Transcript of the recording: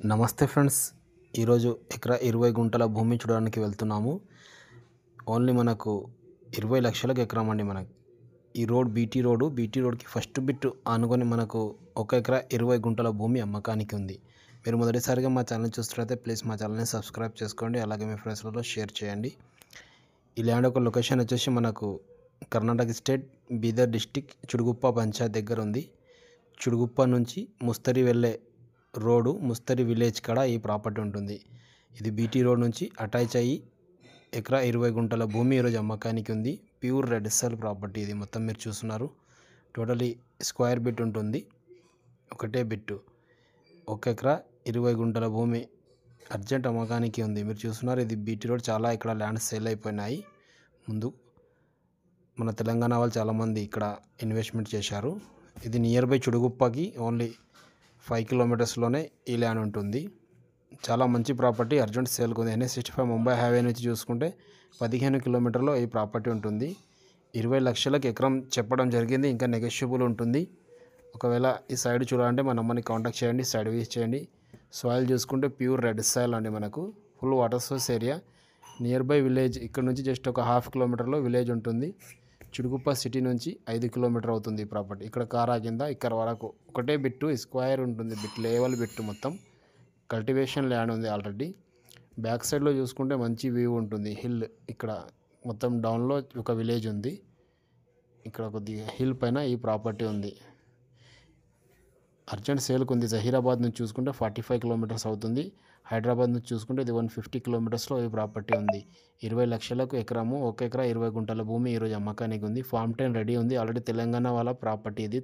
నమస్తే ఫ్రెండ్స్, ఈరోజు ఎకరా 20 గుంటల భూమి చూడడానికి వెళ్తున్నాము. ఓన్లీ మనకు 20 లక్షలకు ఎకరం అండి. మనకు ఈ రోడ్ బీటీ రోడ్కి ఫస్ట్ బిట్ ఆనుకొని మనకు 1 ఎకరా 20 గుంటల భూమి అమ్మకానికి ఉంది. మీరు మొదటిసారిగా మా ఛానల్ చూస్తున్నట్లయితే ప్లీజ్ మా ఛానల్ని సబ్స్క్రైబ్ చేసుకోండి, అలాగే మీ ఫ్రెండ్స్లలో షేర్ చేయండి. ఈ ల్యాండ్ ఒక లొకేషన్ వచ్చేసి మనకు కర్ణాటక స్టేట్ బీదర్ డిస్టిక్ చుడుగుప్ప పంచాయత్ దగ్గర ఉంది. చుడుగుప్ప నుంచి ముస్తరి వెళ్ళే రోడ్డు ముస్తరి విలేజ్ కాడ ఈ ప్రాపర్టీ ఉంటుంది. ఇది బీటీ రోడ్ నుంచి అటాచ్ అయ్యి ఎకరా 20 గుంటల భూమి ఈరోజు అమ్మకానికి ఉంది. ప్యూర్ రెడ్ సాయిల్ ప్రాపర్టీ ఇది. మొత్తం మీరు చూస్తున్నారు, టోటలీ స్క్వేర్ బిట్ ఉంటుంది. ఒకటే బిట్టు 1 ఎకరా 20 గుంటల భూమి అర్జెంట్ అమ్మకానికి ఉంది. మీరు చూస్తున్నారు, ఇది బీటీ రోడ్. చాలా ఇక్కడ ల్యాండ్ సేల్ అయిపోయినాయి. ముందు మన తెలంగాణ వాళ్ళు చాలామంది ఇక్కడ ఇన్వెస్ట్మెంట్ చేశారు. ఇది నియర్ బై చుడుగుప్పకి ఓన్లీ 5 కిలోమీటర్స్లోనే ఈ ల్యాండ్ ఉంటుంది. చాలా మంచి ప్రాపర్టీ, అర్జెంట్ సేల్కి ఉంది. NH65 ముంబై హైవే నుంచి చూసుకుంటే 15 కిలోమీటర్లో ఈ ప్రాపర్టీ ఉంటుంది. 20 లక్షలకు ఎకరం చెప్పడం జరిగింది, ఇంకా నెగోషియబుల్ ఉంటుంది. ఒకవేళ ఈ సైడ్ చూడాలంటే మా నెంబర్ని కాంటాక్ట్ చేయండి, సైడ్ విజిట్ చేయండి. సాయిల్ చూసుకుంటే ప్యూర్ రెడ్ సాయిల్ అండి. మనకు full water source area. Near by village ఇక్కడ నుంచి జస్ట్ ఒక 1/2 కిలోమీటర్లో విలేజ్ ఉంటుంది. చుడుగుప్ప సిటీ నుంచి 5 కిలోమీటర్ అవుతుంది ఈ ప్రాపర్టీ. ఇక్కడ కారా కింద ఇక్కడ వరకు ఒకటే బిట్టు స్క్వేర్ ఉంటుంది. బిట్ లేవల్ బిట్టు, మొత్తం కల్టివేషన్ ల్యాండ్ ఉంది ఆల్రెడీ. బ్యాక్ సైడ్లో చూసుకుంటే మంచి వ్యూ ఉంటుంది. హిల్ ఇక్కడ మొత్తం డౌన్లో ఒక విలేజ్ ఉంది. ఇక్కడ కొద్దిగా హిల్ పైన ఈ ప్రాపర్టీ ఉంది. అర్జెంట్ సేల్కి ఉంది. జహీరాబాద్ నుంచి చూసుకుంటే 45 కిలోమీటర్స్ అవుతుంది. హైదరాబాద్ నుంచి చూసుకుంటే ఇది 150 కిలోమీటర్స్లో ఈ ప్రాపర్టీ ఉంది. 20 లక్షలకు ఎకరము, 1 ఎకరా 20 గుంటల భూమి ఈరోజు అమ్మకానికి ఉంది. ఫామ్ 10 రెడీ ఉంది ఆల్రెడీ. తెలంగాణ వాళ్ళ ప్రాపర్టీ ఇది.